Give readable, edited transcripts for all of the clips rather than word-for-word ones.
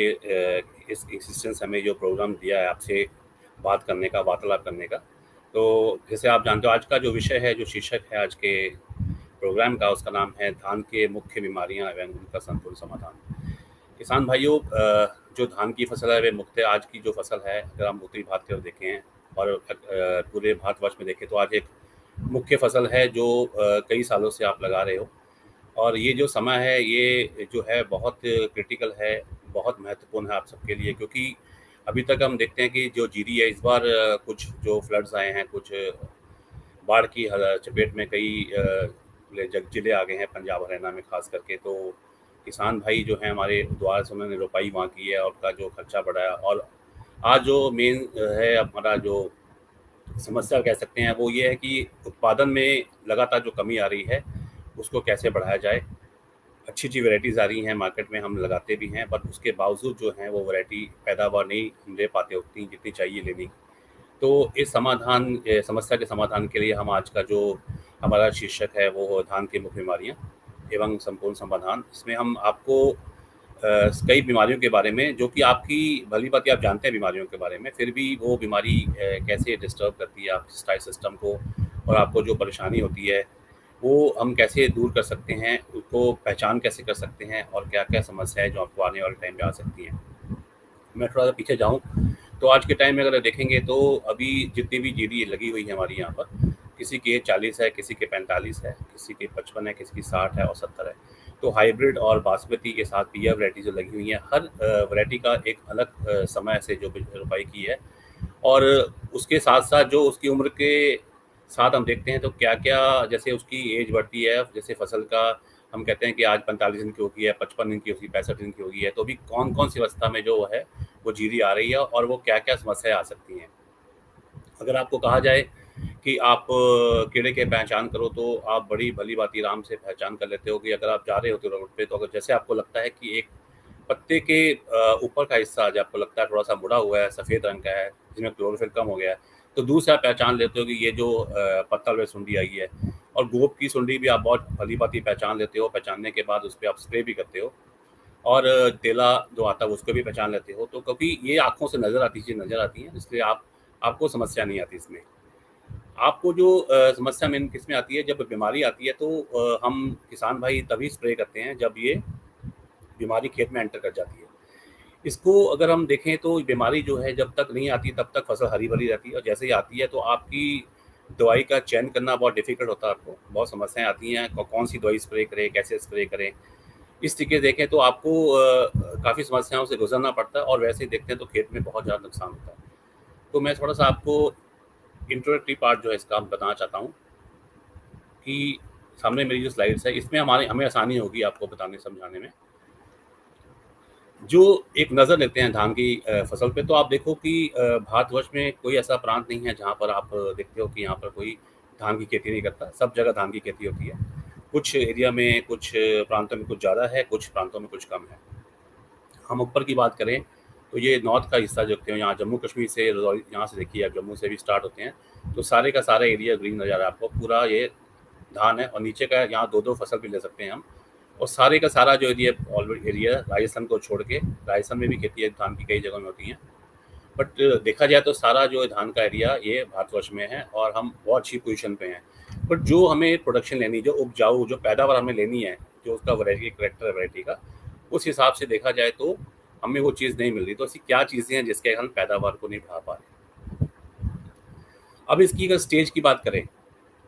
इस एक्सिस्टेंस हमें जो प्रोग्राम दिया है आपसे बात करने का, वार्तालाप करने का। तो जैसे आप जानते हो आज का जो विषय है, जो शीर्षक है आज के प्रोग्राम का, उसका नाम है धान के मुख्य बीमारियां एवं उनका संपूर्ण समाधान। किसान भाइयों, जो धान की फसल है वे मुख्यतः आज की जो फसल है, अगर हम उत्तरी भारत की ओर देखें और पूरे भारतवर्ष में देखें तो आज एक मुख्य फसल है जो कई सालों से आप लगा रहे हो। और ये जो समय है ये जो है बहुत क्रिटिकल है, बहुत महत्वपूर्ण है आप सबके लिए, क्योंकि अभी तक हम देखते हैं कि जो जीडी है इस बार कुछ जो फ्लड्स आए हैं, कुछ बाढ़ की चपेट में कई जिले आ गए हैं पंजाब हरियाणा में खास करके। तो किसान भाई जो हैं हमारे द्वारा से उन्होंने रोपाई वहाँ की है और उनका जो खर्चा बढ़ा है। और आज जो मेन है हमारा जो समस्या कह सकते हैं वो ये है कि उत्पादन में लगातार जो कमी आ रही है उसको कैसे बढ़ाया जाए। अच्छी अच्छी वैरायटीज़ आ रही हैं मार्केट में, हम लगाते भी हैं, बट उसके बावजूद जो है वो वैरायटी पैदावार नहीं हम ले पाते उतनी जितनी चाहिए लेनी। तो इस समस्या के समाधान के लिए हम आज का जो हमारा शीर्षक है वो धान की मुख्य बीमारियां एवं संपूर्ण समाधान। इसमें हम आपको कई बीमारियों के बारे में, जो कि आपकी भली बात आप जानते हैं बीमारियों के बारे में, फिर भी वो बीमारी कैसे डिस्टर्ब करती है आपके स्टाइल सिस्टम को और आपको जो परेशानी होती है वो हम कैसे दूर कर सकते हैं, उसको पहचान कैसे कर सकते हैं और क्या क्या समस्याएं जो आपको आने वाले टाइम में आ सकती हैं। मैं थोड़ा सा पीछे जाऊँ तो आज के टाइम में अगर देखेंगे तो अभी जितनी भी जीडी लगी हुई है हमारी यहाँ पर, किसी की एज 40 है, किसी के 45 है, किसी के 55 है, किसी की 60 है और 70 है। तो हाइब्रिड और बासमती के साथ पीयर वैरायटी जो लगी हुई है, हर वैरायटी का एक अलग समय से जो रोपाई की है। और उसके साथ साथ जो उसकी उम्र के साथ हम देखते हैं तो क्या क्या, जैसे उसकी एज बढ़ती है, जैसे फसल का हम कहते हैं कि आज 45 दिन की होगी है, 55 दिन की होगी, 65 दिन की होगी है, तो अभी कौन कौन सी अवस्था में जो है वो जीरी आ रही है और वो क्या क्या समस्याएं आ सकती हैं। अगर आपको कहा जाए कि आप कीड़े के पहचान करो तो आप बड़ी भली बात आराम से पहचान कर लेते हो कि अगर आप जा रहे होते हो रोड पे, तो अगर जैसे आपको लगता है कि एक पत्ते के ऊपर का हिस्सा जो आपको लगता है थोड़ा सा मुड़ा हुआ है, सफ़ेद रंग का है, जिसमें क्लोरोफिल कम हो गया है, तो दूर से आप पहचान लेते हो कि ये जो पत्तल में सुंडी आई है। और गोप की सुंडी भी आप बहुत भली बात पहचान लेते हो, पहचानने के बाद उस पर आप स्प्रे भी करते हो। और तेला जो आता है उसको भी पहचान लेते हो, तो क्योंकि ये आँखों से नज़र आती चीज़ें नज़र आती हैं, इसलिए आपको समस्या नहीं आती इसमें। आपको जो समस्या मेन किसमें आती है, जब बीमारी आती है तो हम किसान भाई तभी स्प्रे करते हैं जब ये बीमारी खेत में एंटर कर जाती है। इसको अगर हम देखें तो बीमारी जो है जब तक नहीं आती तब तक फसल हरी-भरी रहती है, और जैसे ही आती है तो आपकी दवाई का चयन करना बहुत डिफ़िकल्ट होता है आपको, बहुत समस्याएँ आती हैं, कौन-सी दवाई स्प्रे करें, कैसे स्प्रे करें। इस तरीके से देखें तो आपको काफ़ी समस्याओं से गुज़रना पड़ता है, और वैसे ही देखते हैं तो खेत में बहुत ज़्यादा नुकसान होता है। तो मैं थोड़ा-सा आपको इंट्रोडक्टरी पार्ट जो है इसका बताना चाहता हूँ कि सामने मेरी जो स्लाइड्स है इसमें हमें आसानी होगी आपको बताने समझाने में। जो एक नज़र लेते हैं धान की फसल पे, तो आप देखो कि भारतवर्ष में कोई ऐसा प्रांत नहीं है जहाँ पर आप देखते हो कि यहाँ पर कोई धान की खेती नहीं करता। सब जगह धान की खेती होती है। कुछ एरिया में, कुछ प्रांतों में कुछ ज़्यादा है, कुछ प्रांतों में कुछ कम है। हम ऊपर की बात करें तो ये नॉर्थ का हिस्सा जो देखते हो, यहाँ जम्मू कश्मीर से, यहाँ से देखिए आप, जम्मू से भी स्टार्ट होते हैं, तो सारे का सारा एरिया ग्रीन नज़र आ रहा है आपको, पूरा ये धान है। और नीचे का यहाँ दो दो फसल भी ले सकते हैं हम। और सारे का सारा जो एरिया, ऑलरेडी एरिया राजस्थान को छोड़ के, राजस्थान में भी खेती है धान की, कई जगह में होती है, बट देखा जाए तो सारा जो धान का एरिया ये भारतवर्ष में है और हम बहुत अच्छी पोजीशन पे हैं। बट जो हमें प्रोडक्शन लेनी, जो उपजाऊ, जो पैदावार हमें लेनी है, जो उसका वैरायटी करेक्टर है वैरायटी का, उस हिसाब से देखा जाए तो हमें वो चीज़ नहीं मिल रही। तो ऐसी क्या चीज़ें हैं जिसके हम पैदावार को नहीं बढ़ा पा रहे। अब इसकी अगर स्टेज की बात करें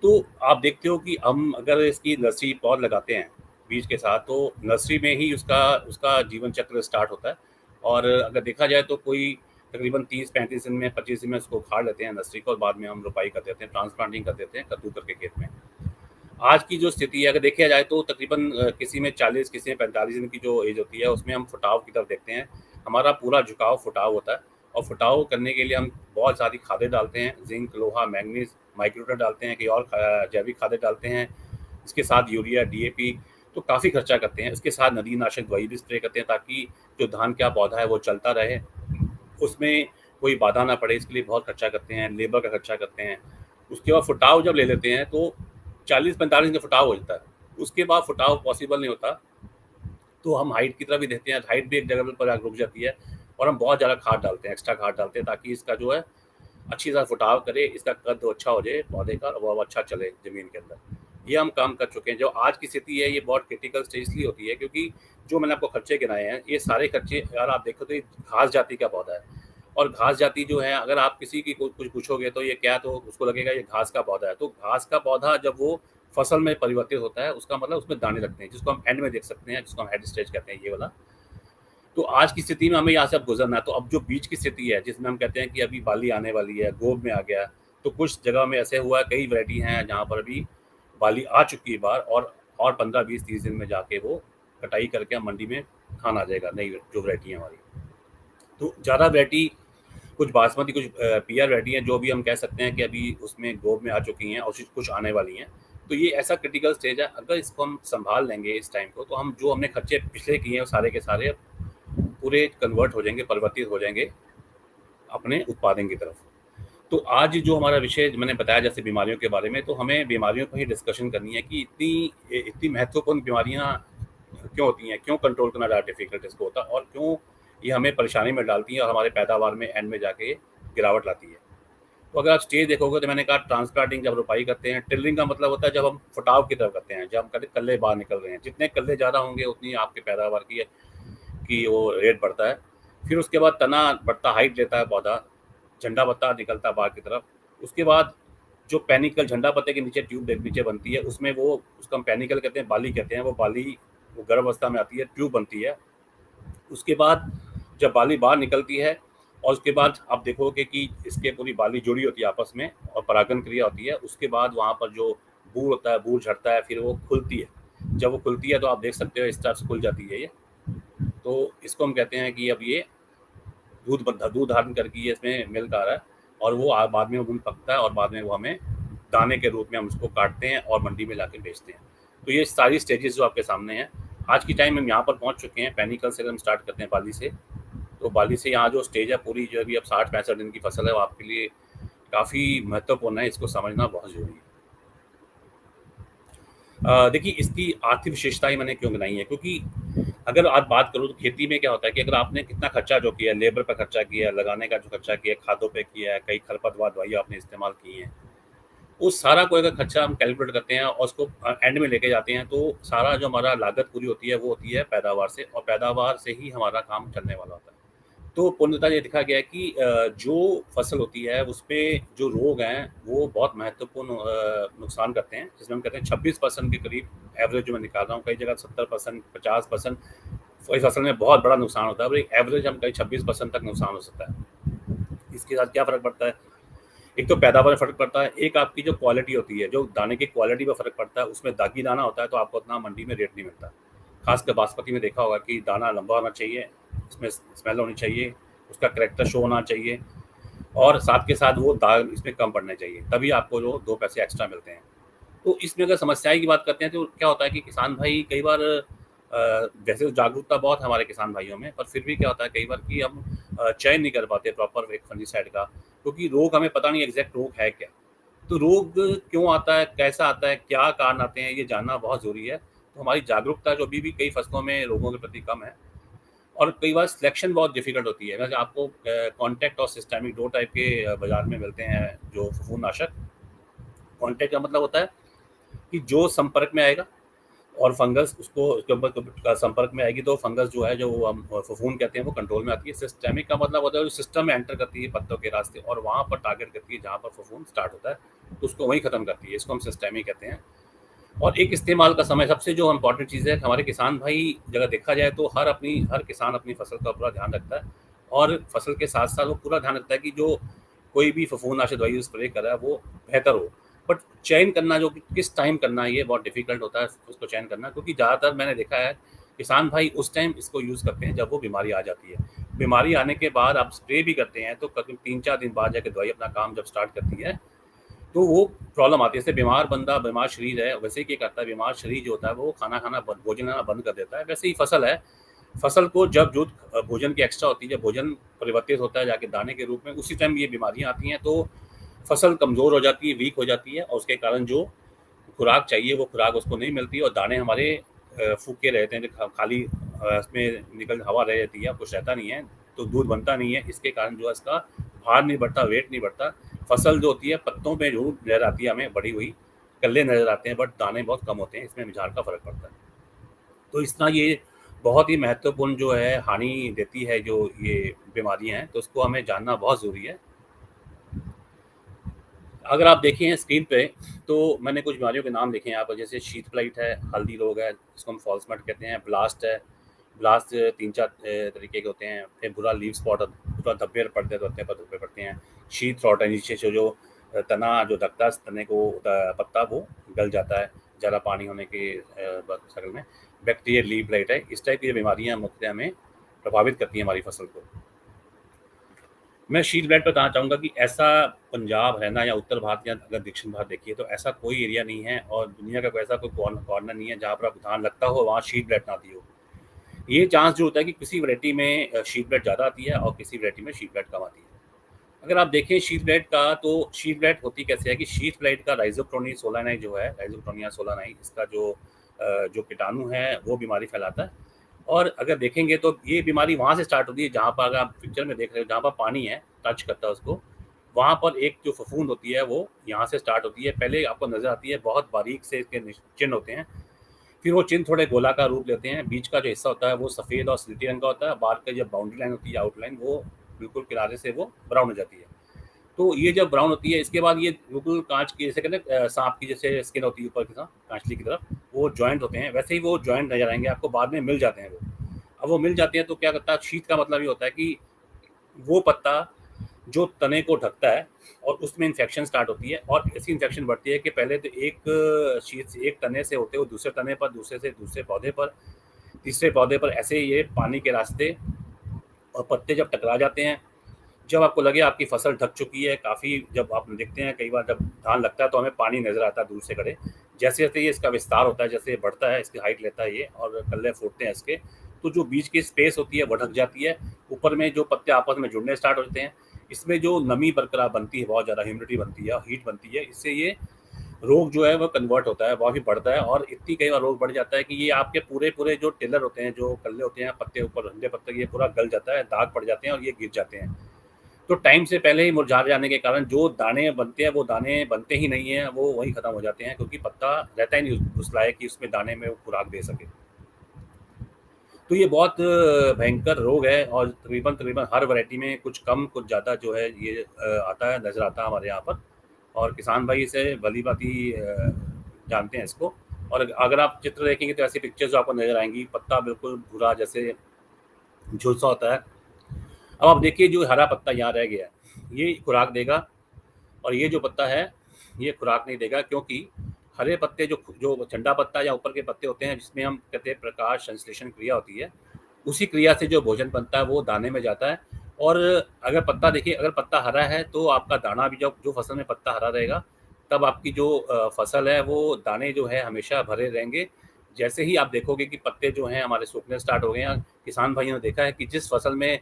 तो आप देखते हो कि हम अगर इसकी नर्सरी पौध लगाते हैं बीज के साथ, तो नर्सरी में ही उसका उसका जीवन चक्र स्टार्ट होता है। और अगर देखा जाए तो कोई तकरीबन 30-35 दिन में, 25 दिन में उसको उखाड़ लेते हैं नर्सरी को, और बाद में हम रोपाई कर देते हैं, ट्रांसप्लांटिंग कर देते हैं कद्दू करके खेत में। आज की जो स्थिति है अगर देखा जाए तो तकरीबन किसी में 40, किसी में 45 दिन की जो एज होती है उसमें हम फुटाव की तरफ देखते हैं। हमारा पूरा झुकाव फुटाव होता है, और फुटाव करने के लिए हम बहुत सारी खादें डालते हैं, जिंक, लोहा, मैंगनीज, माइक्रोटर डालते हैं, कई और जैविक खादें डालते हैं, इसके साथ यूरिया, डीएपी, तो काफ़ी खर्चा करते हैं। इसके साथ नदीनाशक दवाई भी स्प्रे करते हैं ताकि जो धान का पौधा है वो चलता रहे, उसमें कोई बाधा ना पड़े, इसके लिए बहुत खर्चा करते हैं, लेबर का खर्चा करते हैं। उसके बाद फुटाव जब ले लेते हैं तो 40-45 दिन का फुटाव हो जाता है। उसके बाद फुटाव पॉसिबल नहीं होता, तो हम हाइट की तरफ भी देखते हैं, हाइट भी एक जगह पर रुक जाती है और हम बहुत ज़्यादा खाद डालते हैं, एक्स्ट्रा खाद डालते हैं ताकि इसका जो है अच्छी तरह फुटाव करे, इसका कद अच्छा हो जाए पौधे का, वो अच्छा चले ज़मीन के अंदर। ये हम काम कर चुके हैं। जो आज की स्थिति है, ये बहुत क्रिटिकल स्टेज इसलिए होती है क्योंकि जो मैंने आपको खर्चे गिनाए हैं, ये सारे खर्चे अगर आप देखो तो ये घास जाति का पौधा है और घास जाति जो है, अगर आप किसी की कुछ पूछोगे तो ये क्या, तो उसको लगेगा ये घास का पौधा है। तो घास का पौधा जब वो फसल में परिवर्तित होता है, उसका मतलब उसमें दाने लगते हैं, जिसको हम एंड में देख सकते हैं, जिसको हम हेड स्टेज कहते हैं, ये वाला। तो आज की स्थिति में हमें यहाँ से अब गुजरना है। तो अब जो बीच की स्थिति है, जिसमें हम कहते हैं कि अभी बाली आने वाली है, गोब में आ गया, तो कुछ जगह में ऐसे हुआ है, कई वैरायटी हैं जहाँ पर अभी बाली आ चुकी है बार, और 15-20-30 दिन में जाके वो कटाई करके हम मंडी में खाना आ जाएगा, नई जो वैरायटी है हमारी। तो ज़्यादा वैरायटी, कुछ बासमती, कुछ पीआर वैरायटी हैं जो भी हम कह सकते हैं कि अभी उसमें गोब में आ चुकी हैं और कुछ आने वाली हैं। तो ये ऐसा क्रिटिकल स्टेज है, अगर इसको हम संभाल लेंगे इस टाइम को, तो हम जो हमने खर्चे पिछले किए हैं वो सारे के सारे पूरे कन्वर्ट हो जाएंगे, परिवर्तित हो जाएंगे अपने उत्पादन की तरफ। तो आज जो हमारा विषय मैंने बताया जैसे बीमारियों के बारे में, तो हमें बीमारियों पर ही डिस्कशन करनी है कि इतनी महत्वपूर्ण बीमारियां क्यों होती हैं, क्यों कंट्रोल करना ज़्यादा डिफिकल्ट इसको होता है, और क्यों ये हमें परेशानी में डालती हैं और हमारे पैदावार में एंड में जाके गिरावट लाती है। तो अगर आप स्टेज देखोगे तो मैंने कहा ट्रांसप्लांटिंग, जब रोपाई करते हैं, टिलरिंग का मतलब होता है जब हम फुटाव की तरफ करते हैं, जब हम कहते हैं कल्ले बाहर निकल रहे हैं, जितने कल्ले ज़्यादा होंगे उतनी आपके पैदावार की वो रेट बढ़ता है। फिर उसके बाद तना बढ़ता, हाइट लेता है पौधा, झंडा पत्ता निकलता है बाहर की तरफ। उसके बाद जो पैनिकल झंडा पत्ते के नीचे ट्यूब नीचे बनती है, उसमें वो, उसका हम पैनिकल कहते हैं, बाली कहते हैं, वो बाली वो गर्भ अवस्था में आती है, ट्यूब बनती है। उसके बाद जब बाली बाहर निकलती है, और उसके बाद आप देखोगे कि इसके पूरी बाली जुड़ी होती है आपस में और परागन क्रिया होती है। उसके बाद वहाँ पर जो बूर होता है, बूर झड़ता है, फिर वो खुलती है। जब वो खुलती है तो आप देख सकते हो इस तरह से खुल जाती है ये। तो इसको हम कहते हैं कि अब ये दूध धारण करके ये इसमें मिल्क आ रहा है, और वो बाद में वो पकता है और बाद में वो हमें दाने के रूप में हम उसको काटते हैं और मंडी में लाके बेचते हैं। तो ये सारी स्टेजेस जो आपके सामने हैं, आज की टाइम हम यहाँ पर पहुँच चुके हैं। पैनिकल से हम स्टार्ट करते हैं बाली से, तो बाली से यहाँ जो स्टेज है पूरी, जो अभी अब 60-65 दिन की फसल है, वो आपके लिए काफ़ी महत्वपूर्ण है, इसको समझना बहुत ज़रूरी है। देखिए, इसकी आर्थिक विशेषताएं मैंने क्यों गिनाई है, क्योंकि अगर आप बात करो तो खेती में क्या होता है कि अगर आपने कितना खर्चा जो किया, लेबर पर खर्चा किया, लगाने का जो खर्चा किया, खादों पे किया है, कई खरपतवार दवाइयाँ आपने इस्तेमाल की हैं, उस सारा कोई अगर खर्चा हम कैलकुलेट करते हैं और उसको एंड में लेके जाते हैं, तो सारा जो हमारा लागत पूरी होती है वो होती है पैदावार से, और पैदावार से ही हमारा काम चलने वाला होता है। तो पूर्णतः ये देखा गया है कि जो फसल होती है उसपे जो रोग हैं वो बहुत महत्वपूर्ण नुकसान करते हैं, जिसमें हम कहते हैं 26% के करीब एवरेज जो मैं निकाल रहा हूँ, कई जगह 70%, 50%, कोई फसल में बहुत बड़ा नुकसान होता है, और एक एवरेज हम कहीं 26% तक नुकसान हो सकता है। इसके साथ क्या फ़र्क पड़ता है, एक तो पैदावार में फ़र्क पड़ता है, एक आपकी जो क्वालिटी होती है, जो दाने की क्वालिटी पर फ़र्क पड़ता है। उसमें दागी दाना होता है तो आपको उतना मंडी में रेट नहीं मिलता। खासकर बासमती में देखा होगा कि दाना लंबा होना चाहिए, उसमें स्मेल होनी चाहिए, उसका करैक्टर शो होना चाहिए, और साथ के साथ वो दाग इसमें कम पड़ने चाहिए, तभी आपको जो 2 पैसे एक्स्ट्रा मिलते हैं। तो इसमें अगर समस्याएँ की बात करते हैं तो क्या होता है कि किसान भाई कई बार वैसे तो जागरूकता बहुत है हमारे किसान भाइयों में, पर फिर भी क्या होता है कई बार कि हम चयन नहीं कर पाते प्रॉपर एक फंगिसाइड का, क्योंकि रोग हमें पता नहीं एग्जैक्ट रोग है क्या। तो रोग क्यों आता है, कैसा आता है, क्या कारण आते हैं, ये जानना बहुत ज़रूरी है। तो हमारी जागरूकता जो अभी भी कई फसलों में रोगों के प्रति कम है, और कई बार सिलेक्शन बहुत डिफिकल्ट होती है। वैसे आपको कॉन्टैक्ट और सिस्टेमिक 2 टाइप के बाज़ार में मिलते हैं जो फफूंदनाशक। कॉन्टैक्ट का मतलब होता है कि जो संपर्क में आएगा और फंगस उसको उसके ऊपर संपर्क में आएगी, तो फंगस जो है, जो हम फफूंद कहते हैं, वो कंट्रोल में आती है। सिस्टेमिक का मतलब होता है जो सिस्टम में एंटर करती है पत्तों के रास्ते, और वहाँ पर टारगेट करती है जहाँ पर फफूंद स्टार्ट होता है, तो उसको वहीं ख़त्म करती है। इसको हम सिस्टेमिक कहते हैं। और एक इस्तेमाल का समय, सबसे जो इम्पोर्टेंट चीज़ है, हमारे किसान भाई अगर देखा जाए तो हर किसान अपनी फसल का पूरा ध्यान रखता है, और फसल के साथ साथ वो पूरा ध्यान रखता है कि जो कोई भी फफूंदनाशक दवाई स्प्रे कर रहा है वो बेहतर हो। बट चयन करना, जो किस टाइम करना है, ये बहुत डिफिकल्ट होता है उसको चयन करना, क्योंकि ज़्यादातर मैंने देखा है किसान भाई उस टाइम इसको यूज़ करते हैं जब वो बीमारी आ जाती है। बीमारी आने के बाद आप स्प्रे भी करते हैं तो करीब 3-4 दिन बाद जाके दवाई अपना काम जब स्टार्ट करती है, तो वो प्रॉब्लम आती है। जैसे बीमार बंदा, बीमार शरीर है, वैसे ही क्या करता है, बीमार शरीर जो होता है वो खाना खाना भोजन लेना बंद कर देता है। वैसे ही फसल है, फसल को जब जो भोजन की एक्स्ट्रा होती है, जब भोजन परिवर्तित होता है जाके दाने के रूप में, उसी टाइम ये बीमारियां आती हैं। तो फसल कमज़ोर हो जाती है, वीक हो जाती है, और उसके कारण जो खुराक चाहिए वो खुराक उसको नहीं मिलती, और दाने हमारे फूके रहते हैं, खाली इसमें निकल हवा रह जाती है, कुछ रहता नहीं है, तो दूध बनता नहीं है। इसके कारण जो है इसका भार नहीं बढ़ता, वेट नहीं बढ़ता। फसल जो होती है पत्तों में जरूर नजर आती है हमें बड़ी हुई, कल्ले नजर आते हैं, बट दाने बहुत कम होते हैं, इसमें झाड़ का फर्क पड़ता है। तो इस तरह ये बहुत ही महत्वपूर्ण जो है हानि देती है जो ये बीमारियां हैं, तो उसको हमें जानना बहुत ज़रूरी है। अगर आप देखें स्क्रीन पे, तो मैंने कुछ बीमारियों के नाम लिखे हैं यहाँ पर, जैसे शीत प्लाइट है, हल्दी रोग है, इसको हम फॉल्स मट कहते हैं, ब्लास्ट है। ब्लास्ट 3-4 तरीके के होते हैं। फिर बुरा लीव स्पॉट, पूरा धब्बे पड़ते रहते हैं, धब्बे पड़ते हैं। शीत रॉट है, नीचे से जो तना जो ढकता है तने को, पत्ता वो गल जाता है ज़्यादा पानी होने के शक्ल में। बैक्टीरियल लीव ब्लाइट है। इस टाइप की बीमारियाँ मुख्यतः हमें प्रभावित करती हैं हमारी फसल को। मैं शीत ब्लाइट पर बताना चाहूँगा कि ऐसा पंजाब, हरियाणा या उत्तर भारत या अगर दक्षिण भारत देखिए, तो ऐसा कोई एरिया नहीं है और दुनिया का कोई ऐसा कोई कॉर्नर नहीं है जहाँ पर आप धान लगता हो वहाँ शीत ब्लाइट ना आती हो। ये चांस जो होता है कि किसी वैरायटी में शीत ब्लाइट ज़्यादा आती है और किसी वैरायटी में शीत ब्लाइट कम आती है। अगर आप देखें शीत ब्लाइट का, तो शीत ब्लाइट होती कैसे है कि शीत ब्लाइट का राइजोक्टोनी सोलानाई जो है, राइजोक्टोनिया सोलानाई, इसका जो कीटाणु है वो बीमारी फैलाता है। और अगर देखेंगे तो ये बीमारी वहाँ से स्टार्ट होती है जहाँ पर, अगर आप पिक्चर में देख रहे हो, जहाँ पर पानी है, टच करता है उसको, वहाँ पर एक जो फफूंद होती है वो यहाँ से स्टार्ट होती है। पहले आपको नज़र आती है, बहुत बारीक से इसके चिन्ह होते हैं, फिर वो चिन्ह थोड़े गोलाकार रूप लेते हैं। बीच का जो हिस्सा होता है वो सफ़ेद और स्लेटी रंग का होता है। बाहर का जब बाउंड्री लाइन होती है, आउटलाइन, वो बिल्कुल किनारे से वो ब्राउन हो जाती है। तो ये जब ब्राउन होती है, इसके बाद ये बिल्कुल कांच की, जैसे कहते हैं सांप की जैसे स्किन होती है ऊपर की तरफ, कांचली की तरफ, वो जॉइंट होते हैं, वैसे ही वो जॉइंट नजर आएंगे आपको, बाद में मिल जाते हैं वो। अब वो मिल जाते हैं तो क्या करता है, शीत का मतलब ये होता है कि वो पत्ता जो तने को ढकता है और उसमें इन्फेक्शन स्टार्ट होती है, और ऐसी इन्फेक्शन बढ़ती है कि पहले तो एक शीत से, एक तने से होते हुए दूसरे तने पर, दूसरे से दूसरे पौधे पर, तीसरे पौधे पर, ऐसे ये पानी के रास्ते और पत्ते जब टकरा जाते हैं, जब आपको लगे आपकी फसल ढक चुकी है काफ़ी, जब आप देखते हैं कई बार जब धान लगता है तो हमें पानी नज़र आता है दूर से खड़े, जैसे जैसे ये इसका विस्तार होता है, जैसे ये बढ़ता है, इसकी हाइट लेता है ये और कल्ले फूटते हैं इसके, तो जो बीच की स्पेस होती है वो ढक जाती है। ऊपर में जो पत्ते आपस में जुड़ने स्टार्ट होते हैं, इसमें जो नमी बरकरार बनती है, बहुत ज़्यादा ह्यूमिडिटी बनती है, हीट बनती है, इससे ये रोग जो है वो कन्वर्ट होता है, वह भी बढ़ता है, और इतनी कई बार रोग बढ़ जाता है कि ये आपके पूरे पूरे जो टिलर होते हैं, जो कल्ले होते हैं पत्ते ऊपर, हंडे पत्ते, ये पूरा गल जाता है, दाग पड़ जाते हैं और ये गिर जाते हैं। तो टाइम से पहले ही मुरझा जाने के कारण जो दाने बनते हैं वो दाने बनते ही नहीं हैं, वो वहीं ख़त्म हो जाते हैं, क्योंकि पत्ता रहता ही नहीं उस लायक कि उसमें दाने में वो खुराक दे सके। तो ये बहुत भयंकर रोग है और तकरीबन तकरीबन हर वैरायटी में कुछ कम कुछ ज़्यादा जो है ये आता है, नज़र आता है हमारे यहाँ पर, और किसान भाई इसे भली-भाँति जानते हैं इसको। और अगर आप चित्र देखेंगे तो ऐसी पिक्चर्स आपको नज़र आएँगी, पत्ता बिल्कुल भूरा जैसे झुलसा होता है। अब आप देखिए जो हरा पत्ता यहाँ रह गया है, ये खुराक देगा, और ये जो पत्ता है ये खुराक नहीं देगा, क्योंकि हरे पत्ते जो जो ठंडा पत्ता या ऊपर के पत्ते होते हैं, जिसमें हम कहते हैं प्रकाश संश्लेषण क्रिया होती है, उसी क्रिया से जो भोजन बनता है वो दाने में जाता है। और अगर पत्ता देखिए, अगर पत्ता हरा है तो आपका दाना भी, जब जो फसल में पत्ता हरा रहेगा तब आपकी जो फसल है वो दाने जो है हमेशा भरे रहेंगे। जैसे ही आप देखोगे कि पत्ते जो हैं हमारे सूखने स्टार्ट हो गए हैं, किसान भाइयों ने देखा है कि जिस फसल में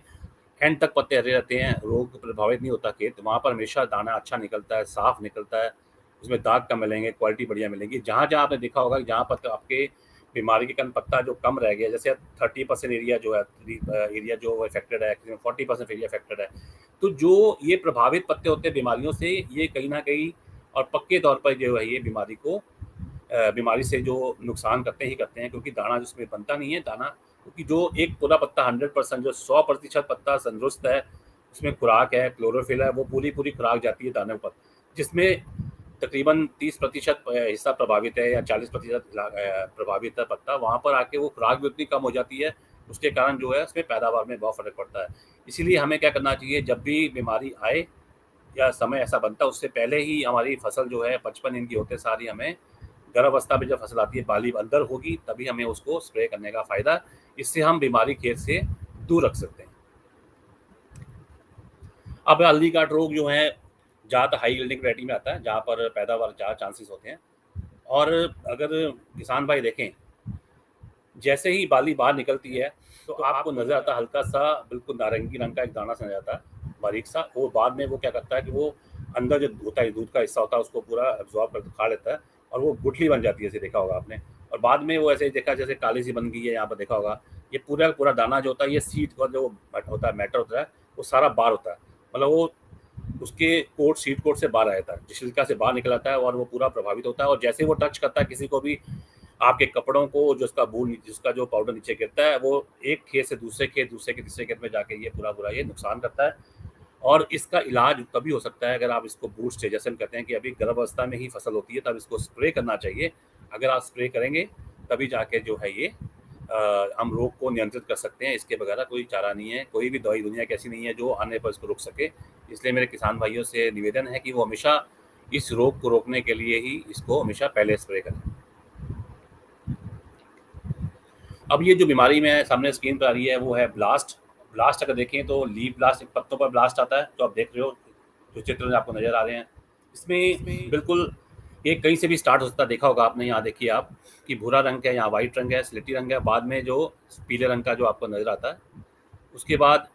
एंड तक पत्ते हरे रहते हैं, रोग प्रभावित नहीं होता खेत, वहाँ पर हमेशा दाना अच्छा निकलता है, साफ निकलता है, उसमें दाग कम मिलेंगे, क्वालिटी बढ़िया मिलेगी। जहाँ जहाँ आपने देखा होगा कि जहाँ पर आपके बीमारी के कारण पत्ता जो कम रह गया, जैसे 30% एरिया जो है, एरिया जो अफेक्टेड है, 40% एरिया अफेक्टेड है, तो जो ये प्रभावित पत्ते होते हैं बीमारियों से, ये कहीं ना कहीं और पक्के तौर पर जो है ये बीमारी से जो नुकसान करते ही करते हैं, क्योंकि दाना जिसमें बनता नहीं है दाना, क्योंकि जो एक पूरा पत्ता 100%, जो 100% पत्ता तंदुरुस्त है, उसमें खुराक है, क्लोरोफिल है, वो पूरी पूरी खुराक जाती है दाने पर, जिसमें तकरीबन 30% हिस्सा प्रभावित है या 40% प्रभावित है पत्ता, वहाँ पर आके वो खुराक भी उतनी कम हो जाती है, उसके कारण जो है उसमें पैदावार में बहुत फ़र्क पड़ता है। इसीलिए हमें क्या करना चाहिए, जब भी बीमारी आए या समय ऐसा बनता है, उससे पहले ही हमारी फसल जो है 55 दिन की होते सारी हमें, गर्भावस्था में जब फसल आती है, बाली अंदर होगी, तभी हमें उसको स्प्रे करने का फ़ायदा, इससे हम बीमारी खेत से दूर रख सकते हैं। अब हल्दी काट रोग जो है ज़्यादा हाई यील्डिंग वैरायटी में आता है, जहाँ पर पैदावार ज़्यादा चांसेस होते हैं। और अगर किसान भाई देखें, जैसे ही बाली बाहर निकलती है तो आपको नज़र आता है हल्का सा बिल्कुल नारंगी रंग का एक दाना सा नजर आता है, बारीक सा। वो बाद में वो क्या करता है कि वो अंदर जो होता है, दूध का हिस्सा होता है, उसको पूरा एब्जॉर्ब कर खा लेता है, और वो गुठली बन जाती है, ऐसे देखा होगा आपने। और बाद में वो ऐसे देखा जैसे काली सी बन गई है, यहाँ पर देखा होगा ये पूरा का पूरा दाना जो होता है, ये सीड का जो होता है, मैटर होता है, वो सारा बाहर होता है। मतलब वो उसके कोट सीड कोट से बाहर आ जाता है, छिलका से बाहर निकल आता है और वो पूरा प्रभावित होता है। और जैसे वो टच करता है किसी को भी, आपके कपड़ों को, जो उसका बूल, जिसका जो पाउडर नीचे गिरता है, वो एक खेत से दूसरे खेत, दूसरे के तीसरे खेत में जाके ये पूरा पूरा ये नुकसान करता है। और इसका इलाज तभी हो सकता है अगर आप इसको बूस्ट से, जैसे हम कहते हैं कि अभी गर्भावस्था में ही फसल होती है, तब इसको स्प्रे करना चाहिए। अगर आप स्प्रे करेंगे तभी जाके जो है ये हम रोग को नियंत्रित कर सकते हैं। इसके बगैर कोई चारा नहीं है, कोई भी दवाई दुनिया की ऐसी नहीं है जो आने पर इसको रोक सके। इसलिए मेरे किसान भाइयों से निवेदन है कि वो हमेशा इस रोग को रोकने के लिए ही इसको हमेशा पहले स्प्रे करें। अब ये जो बीमारी में सामने स्क्रीन पर आ रही है वो है ब्लास्ट। ब्लास्ट अगर देखें तो लीफ ब्लास्ट, पत्तों पर ब्लास्ट आता है, जो आप देख रहे हो, जो चित्र में आपको नजर आ रहे हैं। इसमें बिल्कुल ये कहीं से भी स्टार्ट हो सकता है। देखा होगा आपने, यहाँ देखिए आप कि भूरा रंग है, यहाँ वाइट रंग है, स्लेटी रंग है, बाद में जो पीले रंग का जो आपको नजर आता है, उसके बाद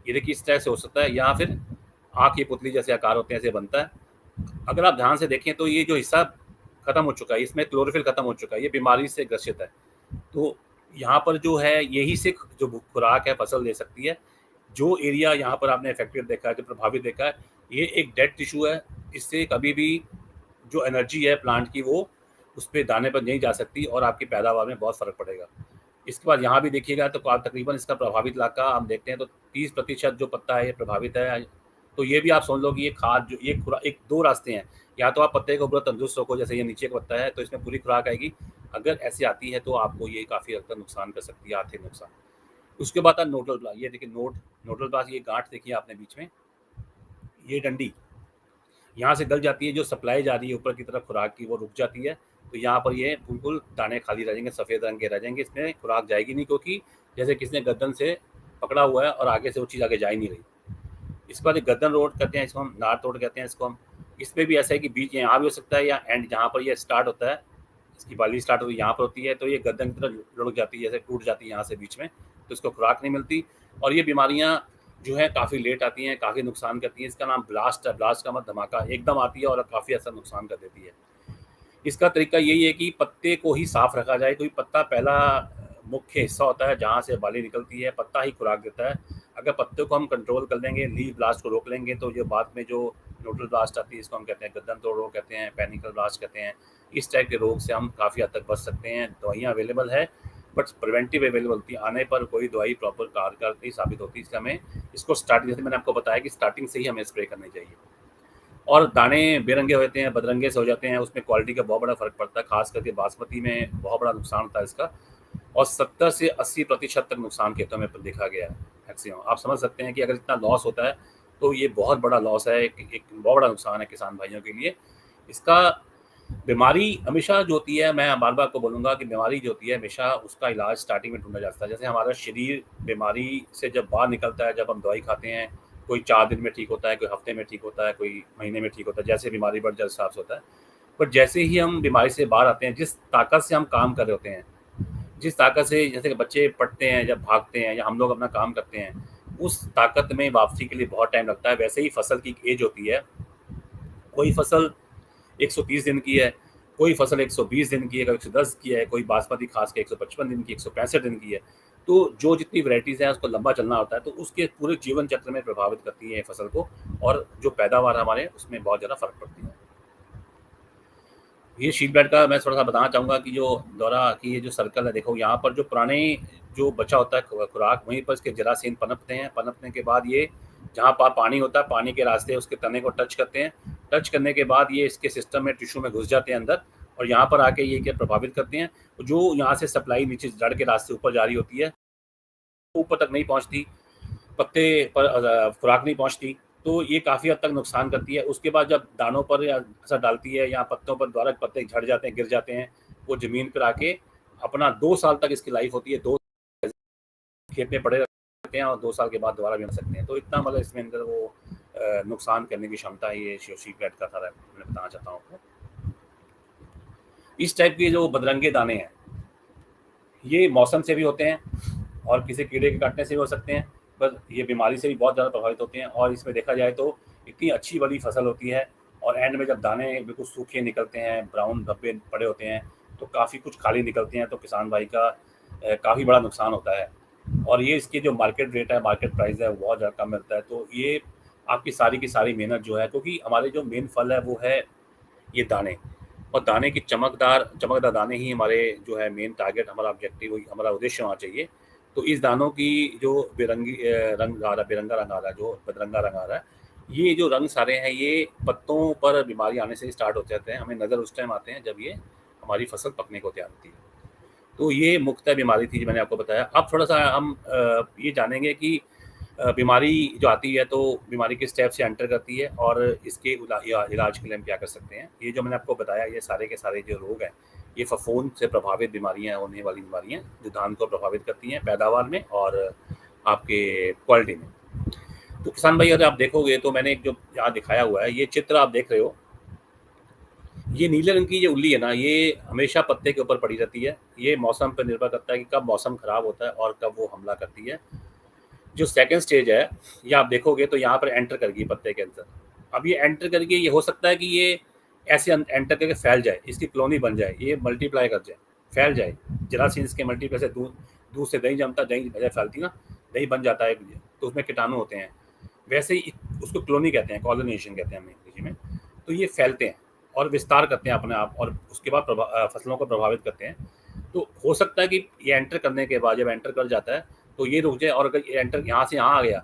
ये देखिए इस तरह से हो सकता है, या फिर आँख की पुतली जैसे आकार होते हैं, ऐसे बनता है। अगर आप ध्यान से देखें तो ये जो हिस्सा खत्म हो चुका है, इसमें क्लोरोफिल खत्म हो चुका है, ये बीमारी से ग्रसित है। तो यहाँ पर जो है यही से जो खुराक है फसल ले सकती है। जो एरिया यहाँ पर आपने अफेक्टेड देखा है, जो प्रभावित देखा है, ये एक डेड टिश्यू है। इससे कभी भी जो एनर्जी है प्लांट की, वो उस पर दाने पर नहीं जा सकती और आपकी पैदावार में बहुत फ़र्क पड़ेगा। इसके बाद यहाँ भी देखिएगा तो तकरीबन इसका प्रभावित इलाका हम देखते हैं तो 30% जो पत्ता है ये प्रभावित है। तो ये भी आप समझ लो कि ये खाद जो ये खुराक, एक दो रास्ते हैं, या तो आप पत्ते को पूरा तंदुरुस्त रखो, जैसे ये नीचे का पत्ता है तो इसमें पूरी खुराक आएगी। अगर ऐसी आती है तो आपको ये काफ़ी हद तक नुकसान कर सकती है, आर्थिक नुकसान। उसके बाद था नोडल ब्लास्ट। ये देखिए नोडल ब्लास्ट, ये गांठ देखिए आपने बीच में, ये डंडी यहाँ से गल जाती है, जो सप्लाई जा रही है ऊपर की तरफ खुराक की, वो रुक जाती है। तो यहाँ पर ये बिल्कुल दाने खाली रह जाएंगे, सफ़ेद रंग के रह जाएंगे, इसमें खुराक जाएगी नहीं, क्योंकि जैसे किसी ने गर्दन से पकड़ा हुआ है और आगे से वो चीज़ आगे जा ही नहीं रही। इसके बाद गर्दन रोड कहते हैं इसको, हम नार तोड़ कहते हैं इसको हम। इसमें भी ऐसा है कि बीच यहाँ भी हो सकता है, या एंड जहाँ पर ये स्टार्ट होता है, इसकी बाली स्टार्ट होती है यहाँ पर होती है, तो ये गर्दन की तरफ लुढ़क जाती है, जैसे टूट जाती है यहाँ से बीच में, तो इसको खुराक नहीं मिलती। और ये बीमारियाँ जो है काफ़ी लेट आती हैं, काफ़ी नुकसान करती हैं। इसका नाम ब्लास्ट है। ब्लास्ट का मतलब धमाका, एकदम आती है और काफ़ी ऐसा नुकसान कर देती है। इसका तरीका यही है कि पत्ते को ही साफ रखा जाए, क्योंकि पत्ता पहला मुख्य हिस्सा होता है जहाँ से बाली निकलती है, पत्ता ही खुराक देता है। अगर पत्ते को हम कंट्रोल कर लेंगे, लीफ ब्लास्ट को रोक लेंगे, तो ये बाद में जो नोडल ब्लास्ट आती है, इसको हम कहते हैं गर्दन तोड़ रोग कहते हैं, पैनिकल ब्लास्ट कहते हैं। इस टाइप के रोग से हम काफ़ी हद तक बच सकते हैं। दवाइयाँ अवेलेबल है, बट प्रिवेंटिव अवेलेबल होती है, आने पर कोई दवाई प्रॉपर कारगर नहीं साबित होती। इसलिए हमें इसको स्टार्टिंग, जैसे मैंने आपको बताया कि स्टार्टिंग से ही हमें स्प्रे करनी चाहिए। और दाने बेरंगे होते हैं, बदरंगे से हो जाते हैं, उसमें क्वालिटी का बहुत बड़ा फ़र्क पड़ता है, खास करके बासमती में बहुत बड़ा नुकसान होता है इसका। और 70 से 80% तक नुकसान खेतों में देखा गया है मैक्सिमम। आप समझ सकते हैं कि अगर इतना लॉस होता है तो ये बहुत बड़ा लॉस है, एक बहुत बड़ा नुकसान है किसान भाइयों के लिए। इसका बीमारी हमेशा जो होती है, मैं बार बार को बोलूँगा कि बीमारी जो होती है हमेशा उसका इलाज स्टार्टिंग में ढूंढा जाता है। जैसे हमारा शरीर बीमारी से जब बाहर निकलता है, जब हम दवाई खाते हैं, कोई 4 दिन में ठीक होता है, कोई हफ्ते में ठीक होता है, कोई महीने में ठीक होता है, जैसे बीमारी बढ़ जाए हिसाब से होता है। बट जैसे ही हम बीमारी से बाहर आते हैं, जिस ताकत से हम काम कर रहे होते हैं, जिस ताकत से जैसे कि बच्चे पढ़ते हैं, जब भागते हैं, या हम लोग अपना काम करते हैं, उस ताकत में वापसी के लिए बहुत टाइम लगता है। वैसे ही फसल की एज होती है, कोई फसल 130 दिन की है, कोई फसल 120 दिन की है, कोई 110 की है, कोई बासमती खास के 155 दिन की, 165 दिन की है। तो जो जितनी वैराइटीज़ हैं उसको लंबा चलना होता है, तो उसके पूरे जीवन चक्र में प्रभावित करती है फसल को, और जो पैदावार हमारे उसमें बहुत ज़्यादा फ़र्क पड़ती है। ये शीट बेड का मैं थोड़ा सा बताना चाहूँगा कि जो दौरा की ये जो सर्कल है, देखो यहाँ पर जो पुराने जो बचा होता है खुराक, वहीं पर इसके जरासीन पनपते हैं। पनपने के बाद ये जहाँ पर पानी होता है, पानी के रास्ते उसके तने को टच करते हैं। टच करने के बाद ये इसके सिस्टम में, टिश्यू में घुस जाते हैं अंदर, और यहाँ पर आके ये क्या प्रभावित करते हैं। जो यहाँ से सप्लाई नीचे जड़ के रास्ते ऊपर जारी होती है, ऊपर तक नहीं पहुँचती, पत्ते पर खुराक नहीं पहुँचती, तो ये काफ़ी हद तक नुकसान करती है। उसके बाद जब दानों पर या असर डालती है, या पत्तों पर द्वारा पत्ते झड़ जाते हैं, गिर जाते हैं, वो ज़मीन पर आके अपना 2 साल तक इसकी लाइफ होती है। 2 खेत में पड़े रहते हैं और 2 साल के बाद दोबारा भी बन सकते हैं। तो इतना मतलब इसमें अंदर वो नुकसान करने की क्षमता है। ये शीट बेड का था, मैं बताना चाहता हूँ आपको। इस टाइप के जो बदरंगे दाने हैं, ये मौसम से भी होते हैं और किसी कीड़े के काटने से भी हो सकते हैं, पर ये बीमारी से भी बहुत ज़्यादा प्रभावित होते हैं। और इसमें देखा जाए तो इतनी अच्छी बड़ी फसल होती है, और एंड में जब दाने बिल्कुल सूखे निकलते हैं, ब्राउन धब्बे पड़े होते हैं, तो काफ़ी कुछ खाली निकलते हैं, तो किसान भाई का काफ़ी बड़ा नुकसान होता है। और ये इसकी जो मार्केट रेट है, मार्केट प्राइस है, वो बहुत ज़्यादा कम मिलता है। तो ये आपकी सारी की सारी मेहनत जो है, क्योंकि हमारे जो मेन फल है वो है ये दाने, और दाने की चमकदार चमकदार दाने ही हमारे जो है मेन टारगेट, हमारा ऑब्जेक्टिव, हमारा उद्देश्य होना चाहिए। तो इस दानों की जो रंग आ रहा, बेरंगा रंग आ रहा है, जो बदरंगा रंग आ रहा है, ये जो रंग सारे हैं ये पत्तों पर बीमारी आने से ही स्टार्ट हो जाते हैं। हमें नज़र उस टाइम आते हैं जब ये हमारी फसल पकने को तैयार होती है। तो ये मुख्यतः बीमारी थी जो मैंने आपको बताया। अब थोड़ा-सा हम ये जानेंगे कि बीमारी जो आती है तो बीमारी किस स्टेप से एंटर करती है और इसके इलाज के लिए हम क्या कर सकते हैं। ये जो मैंने आपको बताया, ये सारे के सारे जो रोग हैं, ये फफूंद से प्रभावित बीमारियाँ, होने वाली बीमारियाँ जो धान को प्रभावित करती हैं पैदावार में और आपके क्वालिटी में। तो किसान भाई, अगर आप देखोगे तो मैंने एक जो यहाँ दिखाया हुआ है, ये चित्र आप देख रहे हो, ये नीले रंग की जो उल्ली है ना, ये हमेशा पत्ते के ऊपर पड़ी रहती है। ये मौसम पर निर्भर करता है कि कब मौसम खराब होता है और कब वो हमला करती है। जो सेकंड स्टेज है, ये आप देखोगे तो यहाँ पर एंटर करेगी पत्ते के अंदर। अब ये एंटर करके ये हो सकता है कि ये ऐसे एंटर करके फैल जाए, इसकी कॉलोनी बन जाए, ये मल्टीप्लाई कर जाए, फैल जाए। जरासीन्स के मल्टीप्लाई से दूध दूध से दही जमता, दही जैसे फैलती ना, दही बन जाता है, तो उसमें कीटाणु होते हैं। वैसे ही उसको कॉलोनी कहते हैं, कॉलोनाइजेशन कहते हैं हम अंग्रेजी में। तो ये फैलते हैं और विस्तार करते हैं अपने आप, और उसके बाद फसलों को प्रभावित करते हैं। तो हो सकता है कि ये एंटर करने के बाद, जब एंटर कर जाता है तो ये रुक जाए, और अगर ये एंटर यहाँ से यहाँ आ गया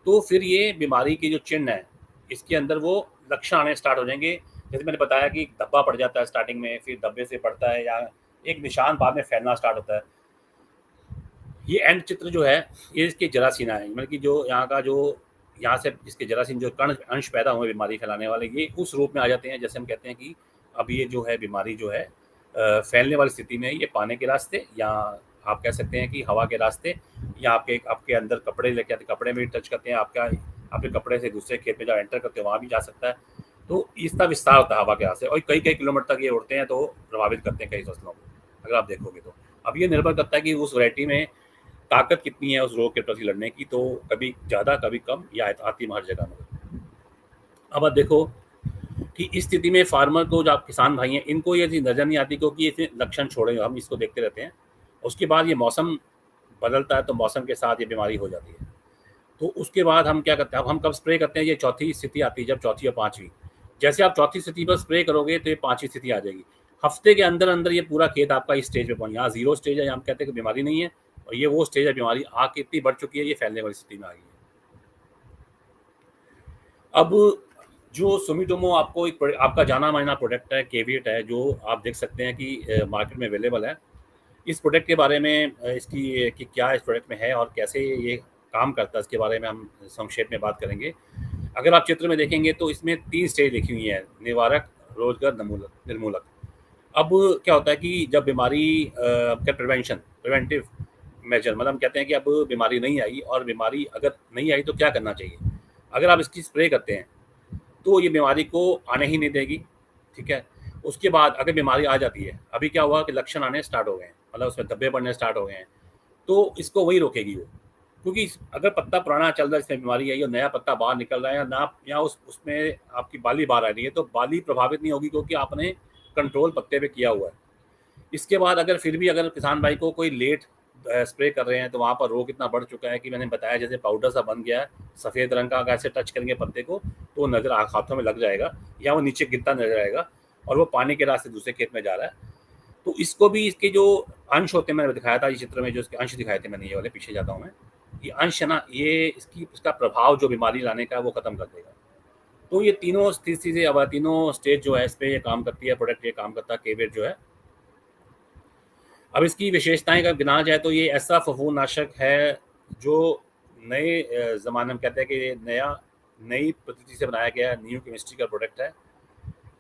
तो फिर ये बीमारी की जो चिन्ह है, इसके अंदर वो लक्षण आने स्टार्ट हो जाएंगे। जैसे मैंने बताया कि धब्बा पड़ जाता है स्टार्टिंग में, फिर धब्बे से पड़ता है, या एक निशान बाद में फैलना स्टार्ट होता है। ये एंड चित्र जो है, ये इसके जरासीना है, मतलब कि जो यहाँ का जो यहाँ से इसके जरासीन जो कण अंश पैदा हुए बीमारी फैलाने वाले, ये उस रूप में आ जाते हैं। जैसे हम कहते हैं कि अब ये जो है बीमारी जो है फैलने वाली स्थिति में, ये पानी के रास्ते, या आप कह सकते हैं कि हवा के रास्ते, या आपके आपके अंदर कपड़े लेके आते, कपड़े में भी टच करते हैं, आपका आपके कपड़े से दूसरे खेत में जब एंटर करते हैं वहाँ भी जा सकता है। तो इसका विस्तार होता है हवा के रास्ते, और कई कई किलोमीटर तक ये उड़ते हैं, तो प्रभावित करते हैं कई फसलों को, अगर आप देखोगे तो। अब ये निर्भर करता है कि उस वैरायटी में ताकत कितनी है उस रोग के प्रति लड़ने की, तो कभी ज़्यादा कभी कम, या आती हर जगह में। अब आप देखो कि इस स्थिति में फार्मर को, जो आप किसान भाई हैं, इनको ये चीज़ नज़र नहीं आती, क्योंकि ये लक्षण छोड़े हम इसको देखते रहते हैं। उसके बाद ये मौसम बदलता है, तो मौसम के साथ ये बीमारी हो जाती है। तो उसके बाद हम क्या करते हैं, अब हम कब स्प्रे करते हैं, ये चौथी स्थिति आती है, जब चौथी या पाँचवीं, जैसे आप चौथी स्थिति पर स्प्रे करोगे तो ये पाँचवीं स्थिति आ जाएगी। हफ्ते के अंदर अंदर ये पूरा खेत आपका इस स्टेज पे पहुंच, यहाँ जीरो स्टेज है, यहाँ हम कहते हैं कि बीमारी नहीं है, और ये वो स्टेज है, बीमारी आके इतनी बढ़ चुकी है, ये फैलने वाली स्थिति में आ गई है। अब जो सुमिटोमो आपको एक आपका जाना माना प्रोडक्ट है, केवीएट है, जो आप देख सकते हैं कि मार्केट में अवेलेबल है। इस प्रोडक्ट के बारे में इसकी कि क्या इस प्रोडक्ट में है और कैसे ये काम करता है, इसके बारे में हम संक्षेप में बात करेंगे। अगर आप चित्र में देखेंगे तो इसमें 3 स्टेज लिखी हुई है: निवारक, रोजगार, निर्मूलक। अब क्या होता है कि जब बीमारी का प्रिवेंटिव मेजर, मतलब हम कहते हैं कि अब बीमारी नहीं आई, और बीमारी अगर नहीं आई तो क्या करना चाहिए। अगर आप इसकी स्प्रे करते हैं तो ये बीमारी को आने ही नहीं देगी, ठीक है। उसके बाद अगर बीमारी आ जाती है, अभी क्या हुआ कि लक्षण आने स्टार्ट हो गए हैं, मतलब उसमें धब्बे पड़ने स्टार्ट हो गए हैं, तो इसको वही रोकेगी वो। क्योंकि अगर पत्ता पुराना चल रहा है, इसमें बीमारी आई और नया पत्ता बाहर निकल रहा है, ना या उसमें आपकी बाली बाहर आ रही है, तो बाली प्रभावित नहीं होगी, क्योंकि आपने कंट्रोल पत्ते पे किया हुआ है। इसके बाद अगर फिर भी अगर किसान भाई को कोई लेट स्प्रे कर रहे हैं, तो वहाँ पर रोग इतना बढ़ चुका है कि मैंने बताया जैसे पाउडर सा बन गया है, सफ़ेद रंग का, अगर ऐसे टच करेंगे पत्ते को तो नज़र हाथों में लग जाएगा, या वो नीचे गिरता नजर आएगा, और वो पानी के रास्ते दूसरे खेत में जा रहा है। तो इसको भी, इसके जो अंश होते हैं, मैंने दिखाया था इस चित्र में, जो इसके अंश दिखाए थे मैंने, ये वाले पीछे जाता हूँ मैं, ये अंश है ना, ये इसका प्रभाव जो बीमारी लाने का वो खत्म कर देगा। तो ये तीनों स्थिति से, अब तीनों स्टेज जो है इस पर ये काम करती है, प्रोडक्ट ये काम करता है, केवेट जो है। अब इसकी विशेषताएं का गिना जाए तो ये ऐसा फफूंदनाशक है जो नए ज़माने में, कहते हैं कि ये नई पद्धति से बनाया गया न्यू केमिस्ट्री का प्रोडक्ट है।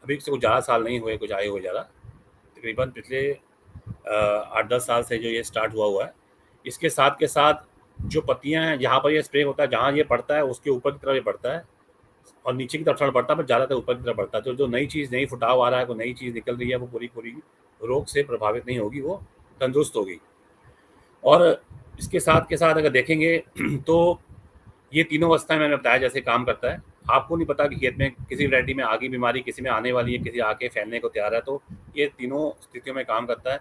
अभी से कुछ ज़्यादा साल नहीं हुए, कुछ आए हुए ज़्यादा, तकरीबन पिछले 8-10 साल से जो ये स्टार्ट हुआ है। इसके साथ के साथ जो पत्तियां हैं, जहाँ पर ये स्प्रे होता है, जहाँ ये पड़ता है उसके ऊपर की तरफ ये बढ़ता है, और नीचे की तरफ थोड़ा बढ़ता है, पर ज़्यादातर ऊपर की तरफ बढ़ता है। तो जो नई चीज़, नई फुटाव आ रहा है, कोई नई चीज़ निकल रही है, वो पूरी पूरी रोग से प्रभावित नहीं होगी, वो तंदुरुस्त होगी। और इसके साथ के साथ अगर देखेंगे तो ये तीनों अवस्थाएं मैंने बताया जैसे काम करता है। आपको नहीं पता कि खेत में किसी वैरायटी में आ गई बीमारी, किसी में आने वाली है, किसी आके फैलने को तैयार है, तो ये तीनों स्थितियों में काम करता है।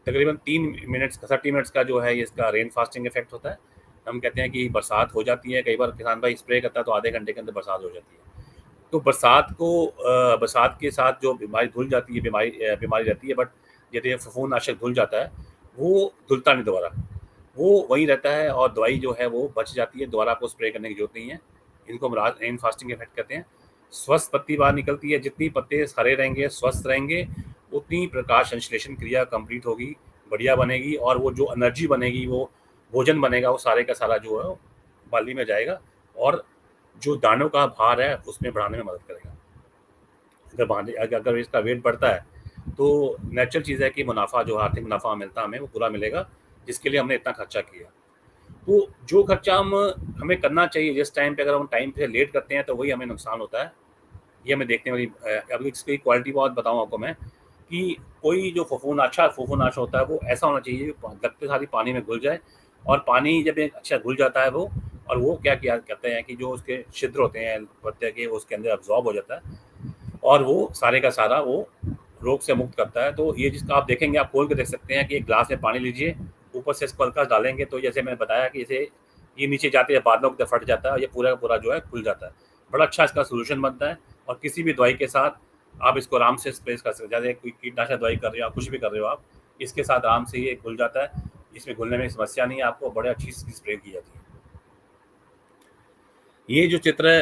तकरीबन 3 मिनट्स 30 मिनट्स का जो है ये इसका रेन फास्टिंग इफेक्ट होता है। हम कहते हैं कि बरसात हो जाती है, कई बार किसान भाई स्प्रे करता है तो आधे घंटे के अंदर बरसात हो जाती है। तो बरसात के साथ जो बीमारी धुल जाती है, बीमारी रहती है, बट यदि फफूंदनाशक धुल जाता है, वो धुलता नहीं दोबारा, वो वहीं रहता है और दवाई जो है वो बच जाती है, दोबारा आपको स्प्रे करने की जरूरत नहीं है। इनको हम रेन फास्टिंग इफेक्ट कहते हैं। स्वस्थ पत्ती बाहर निकलती है, जितनी पत्ते हरे रहेंगे, स्वस्थ रहेंगे, उतनी प्रकाश संश्लेषण क्रिया कंप्लीट होगी, बढ़िया बनेगी, और वो जो एनर्जी बनेगी, वो भोजन बनेगा, वो सारे का सारा जो है बाली में जाएगा और जो दानों का भार है उसमें बढ़ाने में मदद करेगा। अगर इसका वेट बढ़ता है तो नेचुरल चीज़ है कि मुनाफा, जो आर्थिक मुनाफा मिलता है हमें, वो पूरा मिलेगा, जिसके लिए हमने इतना खर्चा किया। तो जो खर्चा हमें करना चाहिए जिस टाइम पे, अगर हम टाइम पे लेट करते हैं तो वही हमें नुकसान होता है। ये हमें देखने वाली अभी इसकी क्वालिटी बहुत बताऊँ आपको मैं, कि कोई जो फफूंदनाश होता है वो ऐसा होना चाहिए लगते सारी पानी में घुल जाए, और पानी जब एक अच्छा घुल जाता है वो, और वो क्या किया कहते हैं कि जो उसके छिद्र होते हैं पत्ते के, उसके अंदर अब्जॉर्ब हो जाता है और वो सारे का सारा वो रोग से मुक्त करता है। तो ये जिसका आप देखेंगे, आप खोल के देख सकते हैं कि एक ग्लास में पानी लीजिए, ऊपर से इसको हल्का डालेंगे तो जैसे मैंने बताया कि इसे ये नीचे जाते हैं, बादलों की तरफ फट जाता है और ये पूरा का पूरा जो है खुल जाता है। बड़ा अच्छा इसका सोल्यूशन बनता है, और किसी भी दवाई के साथ आप इसको आराम से स्प्रे कर सकते हैं। जैसे कोई कीटनाशक दवाई कर रहे हो, आप कुछ भी कर रहे हो, आप इसके साथ आराम से ये घुल जाता है, इसमें घुलने में समस्या नहीं है, आपको बड़े अच्छी स्प्रे की जाती है। ये जो चित्र है,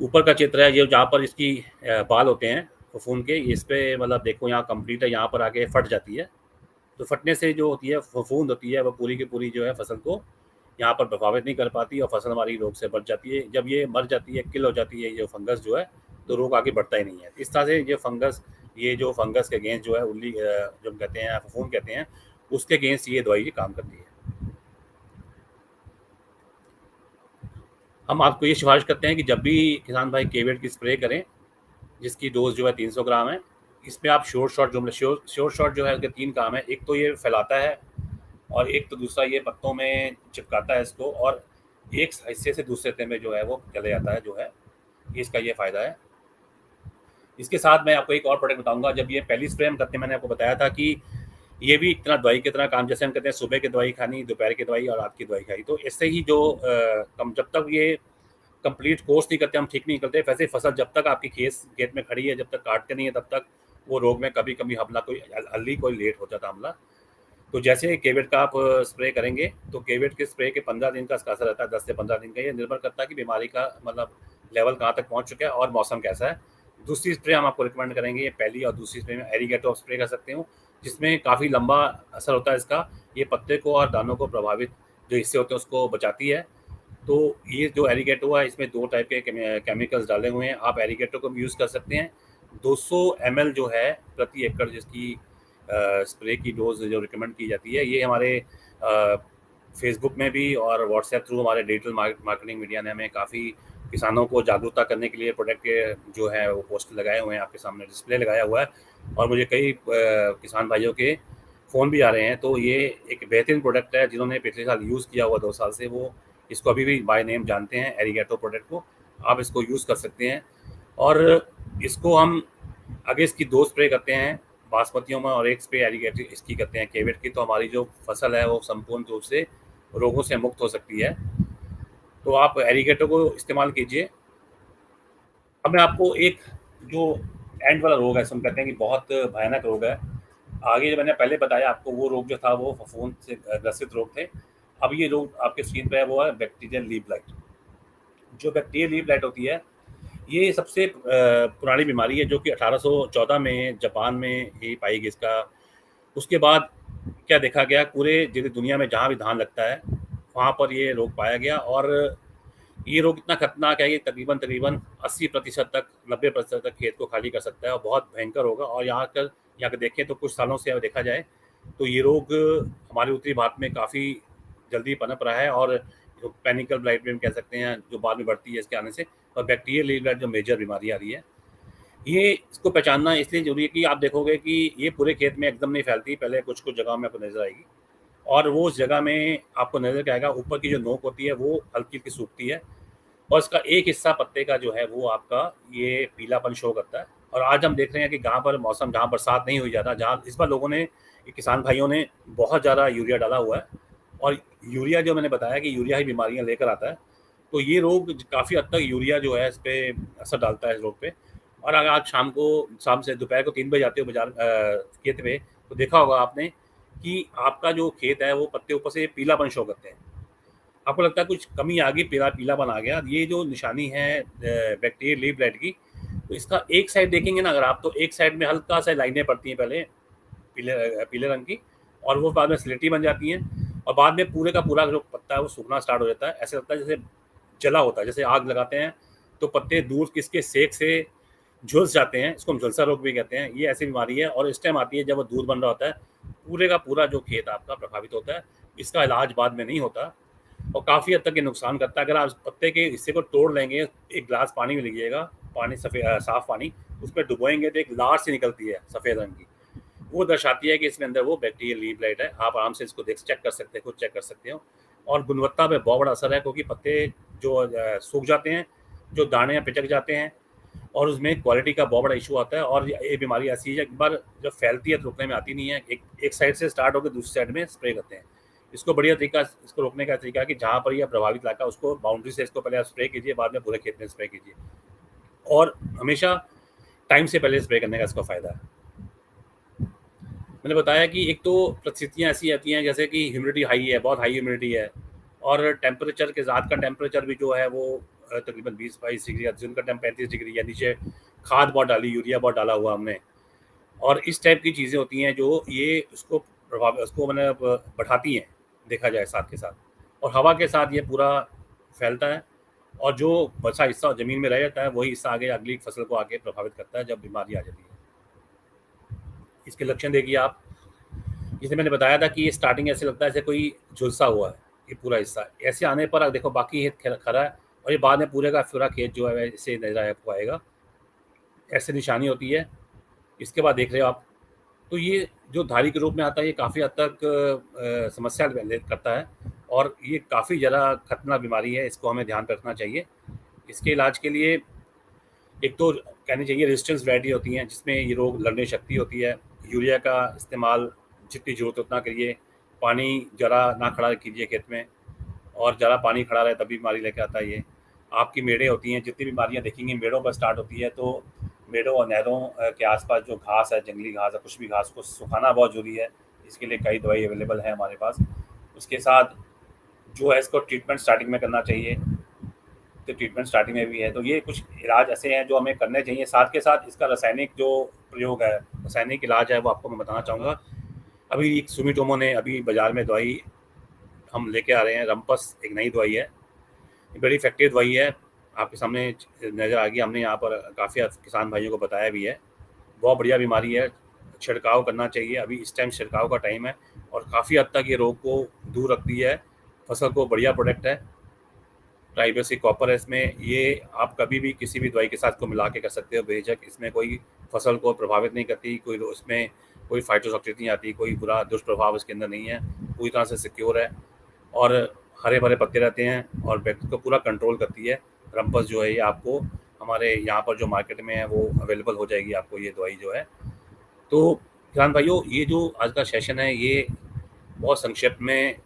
ऊपर का चित्र है, ये जहाँ पर इसकी बाल होते हैं फफूंद के, इस पे मतलब देखो यहाँ कंप्लीट है, यहाँ पर आके फट जाती है। तो फटने से जो होती है फफूंद होती है, वो पूरी की पूरी जो है फसल को यहाँ पर प्रभावित नहीं कर पाती और फसल हमारी रोग से बच जाती है। जब ये मर जाती है, किल हो जाती है ये फंगस जो है, तो रोग आगे बढ़ता ही नहीं है। इस तरह से ये जो फंगस के अगेंस्ट जो है जो कहते हैं फफूंद कहते हैं, उसके अगेंस्ट ये दवाई काम करती है। हम आपको ये सिफारिश करते हैं कि जब भी किसान भाई केवेट की स्प्रे करें, जिसकी डोज जो है 300 ग्राम है, इसमें आप श्योर शॉट जो है उसके 3 काम है। एक तो ये फैलाता है, और एक तो दूसरा ये पत्तों में चिपकाता है इसको, और एक हिस्से से दूसरे हिस्से में जो है वो चले जाता है, जो है इसका ये फ़ायदा है। इसके साथ मैं आपको एक और प्रोडक्ट बताऊंगा। जब ये पहली स्प्रे हम करते हैं, मैंने आपको बताया था कि ये भी इतना दवाई की तरह काम, जैसे हम कहते हैं सुबह की दवाई खानी, दोपहर की दवाई और रात की दवाई खाई, तो इससे ही जो जब तक ये कंप्लीट कोर्स नहीं करते, हम ठीक नहीं करते, वैसे फसल जब तक आपकी खेत में खड़ी है, जब तक काटते नहीं है, तब तक वो रोग में कभी कभी हमला कोई हल्दी कोई लेट हो जाता हमला। तो जैसे केवेट का आप स्प्रे करेंगे, तो केवेट के स्प्रे के 15 दिन का इसका असर रहता है, 10 से 15 दिन का। ये निर्भर करता है कि बीमारी का मतलब लेवल कहाँ तक पहुँच चुका है और मौसम कैसा है। दूसरी स्प्रे हम आपको रिकमेंड करेंगे, ये पहली और दूसरी स्प्रे में एरीगेटो स्प्रे कर सकते हो, जिसमें काफ़ी लंबा असर होता है इसका। ये पत्ते को और दानों को प्रभावित जो हिस्से होते हैं उसको बचाती है। तो ये जो एरीगेटो है, इसमें 2 टाइप के केमिकल्स डाले हुए हैं। आप एरीगेटो को भी यूज़ कर सकते हैं। 200 ml जो है प्रति एकड़ जिसकी स्प्रे की डोज जो रिकमेंड की जाती है, ये हमारे फेसबुक में भी और व्हाट्सएप थ्रू हमारे डिजिटल मार्केटिंग मीडिया ने हमें काफ़ी किसानों को जागरूकता करने के लिए प्रोडक्ट के जो है वो पोस्टर लगाए हुए हैं, आपके सामने डिस्प्ले लगाया हुआ है, और मुझे कई किसान भाइयों के फ़ोन भी आ रहे हैं। तो ये एक बेहतरीन प्रोडक्ट है, जिन्होंने पिछले साल यूज़ किया हुआ 2 साल से, वो इसको अभी भी बाय नेम जानते हैं एरीगेटो प्रोडक्ट को। आप इसको यूज़ कर सकते हैं, और इसको हम आगे इसकी 2 स्प्रे करते हैं बासमतियों में और 1 स्प्रे एरीगेटो इसकी करते हैं केवेट की, तो हमारी जो फसल है वो संपूर्ण रूप से रोगों से मुक्त हो सकती है। तो आप एरीगेटो को इस्तेमाल कीजिए। अब मैं आपको एक जो एंड वाला रोग है, हम कहते हैं कि बहुत भयानक रोग है, आगे जो मैंने पहले बताया आपको, वो रोग जो था वो फफूंद से ग्रसित रोग थे। अब ये रोग आपके स्क्रीन पे है, वो है बैक्टीरियल लीफ ब्लाइट। जो बैक्टीरियल लीफ ब्लाइट होती है, ये सबसे पुरानी बीमारी है, जो कि 1814 में जापान में ही पाई गई इसका। उसके बाद क्या देखा गया, पूरे दुनिया में जहाँ भी धान लगता है वहाँ पर ये रोग पाया गया, और ये रोग इतना खतरनाक है कि तकरीबन तकरीबन 80% तक 90% तक खेत को खाली कर सकता है, और बहुत भयंकर होगा। और यहाँ कर देखें तो कुछ सालों से देखा जाए तो ये रोग हमारे उत्तरी भारत में काफ़ी जल्दी पनप रहा है, और जो पैनिकल ब्लाइट भी हम कह सकते हैं, जो बाद में बढ़ती है इसके आने से, और बैक्टीरियल लीफ ब्लाइट जो मेजर बीमारी आ रही है, ये इसको पहचानना इसलिए जरूरी है कि आप देखोगे कि ये पूरे खेत में एकदम नहीं फैलती, पहले कुछ कुछ जगहों में आपको नजर आएगी, और वो उस जगह में आपको नजर क्या आएगा, ऊपर की जो नोक होती है वो हल्की हल्की सूखती है, और इसका एक हिस्सा पत्ते का जो है वो आपका ये पीलापन शो करता है। और आज हम देख रहे हैं कि जहाँ पर मौसम, जहाँ बरसात नहीं हुई ज़्यादा, जहाँ इस बार लोगों ने, किसान भाइयों ने बहुत ज़्यादा यूरिया डाला हुआ है। और यूरिया, जो मैंने बताया कि यूरिया ही बीमारियाँ लेकर आता है, तो ये रोग काफ़ी हद तक यूरिया जो है इस पे असर डालता है इस रोग पे। और अगर आप शाम से दोपहर को 3 बजे जाते हो बाजार खेत में, तो देखा होगा आपने कि आपका जो खेत है वो पत्ते ऊपर से पीलापन शो करते हैं। आपको लगता है कुछ कमी आ गई, पीलापन आ गया। ये जो निशानी है बैक्टीरियल लीफ ब्लाइट की, तो इसका एक साइड देखेंगे ना अगर आप, तो एक साइड में हल्का सा लाइनें पड़ती हैं पहले पीले रंग की, और वो बाद में स्लेटी बन जाती हैं, और बाद में पूरे का पूरा जो पत्ता है वो सूखना स्टार्ट हो जाता है। ऐसा लगता है जैसे जला होता है, जैसे आग लगाते हैं तो पत्ते दूर किसके सेक से झुलस जाते हैं। इसको हम झुलसा रोग भी कहते हैं। ये ऐसी बीमारी है, और इस टाइम आती है जब वो दूध बन रहा होता है, पूरे का पूरा जो खेत आपका प्रभावित होता है। इसका इलाज बाद में नहीं होता, और काफ़ी हद तक ये नुकसान करता है। अगर आप पत्ते के हिस्से को तोड़ लेंगे, एक गिलास पानी में लीजिएगा, पानी साफ पानी, उसमें डुबोएंगे तो एक लार सी निकलती है सफ़ेद रंग की। वो दर्शाती है कि इसमें अंदर वो बैक्टीरियल लीफ ब्लाइट है। आप आराम से इसको चेक कर सकते हैं, खुद चेक कर सकते हो। और गुणवत्ता पे बहुत बड़ा असर है, क्योंकि पत्ते जो सूख जाते हैं, जो दाने पिचक जाते हैं, और उसमें क्वालिटी का बहुत बड़ा इशू आता है। और ये बीमारी ऐसी है, एक बार जब फैलती है तो रुकने में आती नहीं है। एक साइड से स्टार्ट होकर दूसरी साइड में स्प्रे करते हैं। इसको बढ़िया तरीका, इसको रोकने का तरीका है कि जहाँ पर यह प्रभावित इलाका, उसको बाउंड्री से इसको पहले आप स्प्रे कीजिए, बाद में पूरे खेत में स्प्रे कीजिए। और हमेशा टाइम से पहले स्प्रे करने का इसका फ़ायदा है। मैंने बताया कि एक तो परिस्थितियाँ ऐसी आती हैं जैसे कि ह्यूमिडिटी हाई है, बहुत हाई ह्यूमिडिटी है, और टेम्परेचर के, रात का टेम्परेचर भी जो है वो तकरीबन 20-22 डिग्री या दिन का टेम 35 डिग्री, या नीचे खाद बहुत डाली, यूरिया बहुत डाला हुआ हमने। और इस टाइप की चीज़ें होती हैं जो ये उसको मैंने बढ़ाती हैं, देखा जाए साथ के साथ। और हवा के साथ ये पूरा फैलता है, और जो बचा हिस्सा ज़मीन में रह जाता है वही हिस्सा आगे अगली फसल को आगे प्रभावित करता है जब बीमारी आ जाती है। इसके लक्षण देखिए आप, जैसे मैंने बताया था कि ये स्टार्टिंग ऐसे लगता है जैसे कोई झुलसा हुआ है, ये पूरा हिस्सा ऐसे आने पर आप देखो बाकी खेत खरा है, और ये बाद में पूरे का पूरा खेत जो है वैसे नजर आपको आएगा। ऐसे निशानी होती है। इसके बाद देख रहे हो आप, तो ये जो धारी के रूप में आता है, ये काफ़ी हद तक समस्या करता है, और ये काफ़ी ज़्यादा खतरनाक बीमारी है। इसको हमें ध्यान रखना चाहिए। इसके इलाज के लिए एक तो कहनी चाहिए रेजिस्टेंस वैरायटी होती हैं जिसमें ये रोग लड़ने शक्ति होती है। यूरिया का इस्तेमाल जितनी ज़रूरत उतना करिए। पानी ज़रा ना खड़ा कीजिए खेत में, और ज़रा पानी खड़ा रहे तभी बीमारी लेके आता है ये। आपकी मेड़ें होती हैं, जितनी बीमारियाँ देखेंगी मेड़ों पर स्टार्ट होती है। तो मेड़ों और नहरों के आसपास जो घास है, जंगली घास है, कुछ भी घास को सुखाना बहुत ज़रूरी है। इसके लिए कई दवाई अवेलेबल है हमारे पास। उसके साथ जो है इसको ट्रीटमेंट स्टार्टिंग में करना चाहिए, तो ट्रीटमेंट स्टार्टिंग में भी है। तो ये कुछ इलाज ऐसे हैं जो हमें करने चाहिए। साथ के साथ इसका रासायनिक जो प्रयोग है, रासायनिक इलाज है, वो आपको मैं बताना चाहूँगा। अभी सुमिटोमो ने अभी बाज़ार में दवाई हम लेके आ रहे हैं, रम्पस एक नई दवाई है, बड़ी इफेक्टिव दवाई है। आपके सामने नज़र आ गई, हमने यहाँ पर काफ़ी किसान भाइयों को बताया भी है। बहुत बढ़िया बीमारी है, छिड़काव करना चाहिए। अभी इस टाइम छिड़काव का टाइम है, और काफ़ी हद तक ये रोग को दूर रखती है। फसल को बढ़िया प्रोडक्ट है। ट्राइबेसी कॉपर है इसमें। ये आप कभी भी किसी भी दवाई के साथ को मिला के कर सकते हो बेझिझक। इसमें कोई फसल को प्रभावित नहीं करती, कोई इसमें कोई फाइटोटॉक्सिसिटी नहीं आती, कोई बुरा दुष्प्रभाव इसके अंदर नहीं है। पूरी तरह से सिक्योर है, और हरे भरे पत्ते रहते हैं, और बैक्टीरिया को पूरा कंट्रोल करती है। रम्पस जो है ये आपको हमारे यहाँ पर जो मार्केट में है वो अवेलेबल हो जाएगी आपको, ये दवाई जो है। तो किसान भाइयों, ये जो आज का सेशन है ये बहुत संक्षेप में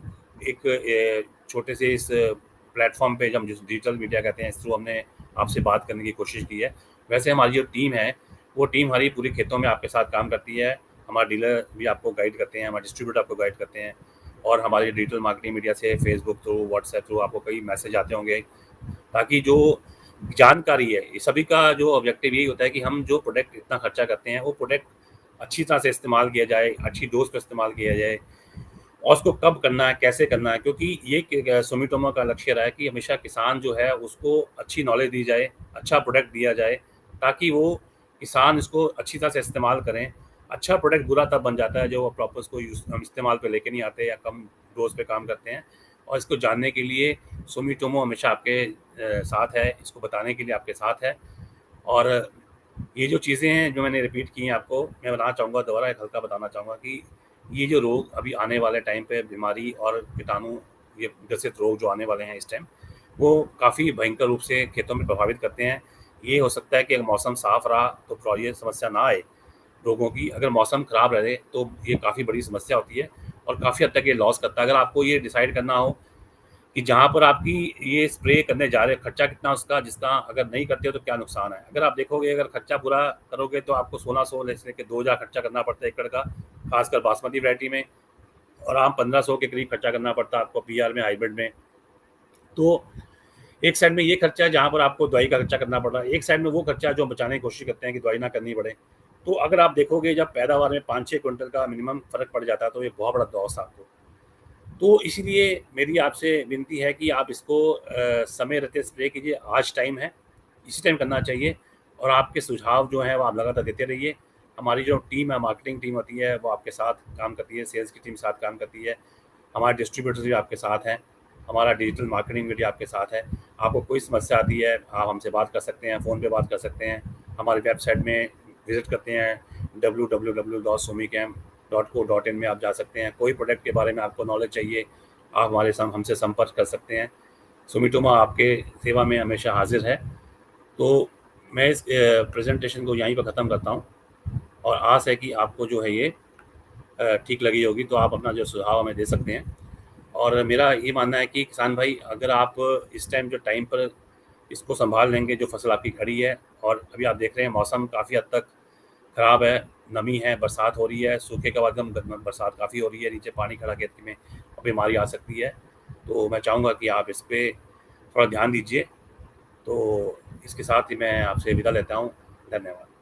एक छोटे से इस प्लेटफॉर्म पे, जब हम जिस डिजिटल मीडिया कहते हैं, इस थ्रू हमने आपसे बात करने की कोशिश की है। वैसे हमारी जो टीम है, वो टीम हमारी पूरी खेतों में आपके साथ काम करती है। हमारे डीलर भी आपको गाइड करते हैं, हमारे डिस्ट्रीब्यूटर आपको गाइड करते हैं, और हमारे डिजिटल मार्केटिंग मीडिया से फेसबुक थ्रू, व्हाट्सएप थ्रू आपको कई मैसेज आते होंगे, ताकि जो जानकारी है, ये सभी का जो ऑब्जेक्टिव यही होता है कि हम जो प्रोडक्ट इतना खर्चा करते हैं वो प्रोडक्ट अच्छी तरह से इस्तेमाल किया जाए, अच्छी डोज पर इस्तेमाल किया जाए, और उसको कब करना है, कैसे करना है। क्योंकि ये सुमिटोमो का लक्ष्य रहा है कि हमेशा किसान जो है उसको अच्छी नॉलेज दी जाए, अच्छा प्रोडक्ट दिया जाए, ताकि वो किसान इसको अच्छी तरह से इस्तेमाल करें। अच्छा प्रोडक्ट बुरा तब बन जाता है जो प्रॉपर उसको हम इस्तेमाल पे लेके नहीं आते, या कम डोज पे काम करते हैं। और इसको जानने के लिए सुमिटोमो हमेशा आपके साथ है, इसको बताने के लिए आपके साथ है। और ये जो चीज़ें हैं जो मैंने रिपीट की हैं आपको, मैं बताना चाहूँगा, दोबारा एक हल्का बताना चाहूँगा कि ये जो रोग अभी आने वाले टाइम पे, बीमारी और कीटाणु ये ग्रसित रोग जो आने वाले हैं इस टाइम, वो काफ़ी भयंकर रूप से खेतों में प्रभावित करते हैं। ये हो सकता है कि अगर मौसम साफ़ रहा तो ये समस्या ना आए लोगों की। अगर मौसम ख़राब रहे तो ये काफ़ी बड़ी समस्या होती है और काफ़ी हद तक ये लॉस करता है। अगर आपको ये डिसाइड करना हो कि जहाँ पर आपकी ये स्प्रे करने जा रहे हैं, खर्चा कितना उसका, जिसका अगर नहीं करते हो तो क्या नुकसान है। अगर आप देखोगे, अगर खर्चा पूरा करोगे तो आपको 1600 से लेकर 2000 खर्चा करना पड़ता है एकड़ का, खासकर बासमती वैरायटी में, और आम 1500 के करीब खर्चा करना पड़ता है आपको पीआर में, हाइब्रिड में। तो एक साइड में ये खर्चा है जहाँ पर आपको दवाई का खर्चा करना पड़ रहा है, एक साइड में वो खर्चा है जो बचाने की कोशिश करते हैं कि दवाई ना करनी पड़े। तो अगर आप देखोगे, जब पैदावार में 5-6 क्विंटल का मिनिमम फ़र्क पड़ जाता है तो ये बहुत बड़ा लॉस है आपको। तो इसीलिए मेरी आपसे विनती है कि आप इसको समय रहते स्प्रे कीजिए। आज टाइम है, इसी टाइम करना चाहिए, और आपके सुझाव जो हैं वो आप लगातार देते रहिए। हमारी जो टीम है, मार्केटिंग टीम होती है, वो आपके साथ काम करती है, सेल्स की टीम साथ काम करती है, हमारे डिस्ट्रीब्यूटर्स भी आपके साथ हैं, हमारा डिजिटल मार्केटिंग भी आपके साथ है। आपको कोई समस्या आती है, आप हमसे बात कर सकते हैं, फ़ोन पे बात कर सकते हैं, हमारी वेबसाइट में विज़िट करते हैं, www.sumicam.co.in में आप जा सकते हैं। कोई प्रोडक्ट के बारे में आपको नॉलेज चाहिए, आप हमसे संपर्क कर सकते हैं। सुमिटोमो आपके सेवा में हमेशा हाज़िर है। तो मैं इस प्रेज़ेंटेशन को यहीं पर ख़त्म करता हूँ, और आस है कि आपको जो है ये ठीक लगी होगी, तो आप अपना जो सुझाव हमें दे सकते हैं। और मेरा ये मानना है कि किसान भाई, अगर आप इस टाइम जो टाइम पर इसको सँभाल लेंगे, जो फसल आपकी खड़ी है, और अभी आप देख रहे हैं मौसम काफ़ी हद तक ख़राब है, नमी है, बरसात हो रही है, सूखे के बाद बरसात काफ़ी हो रही है, नीचे पानी खड़ा खेत में, बीमारी आ सकती है। तो मैं चाहूँगा कि आप इस पे थोड़ा ध्यान दीजिए। तो इसके साथ ही मैं आपसे विदा लेता हूँ। धन्यवाद।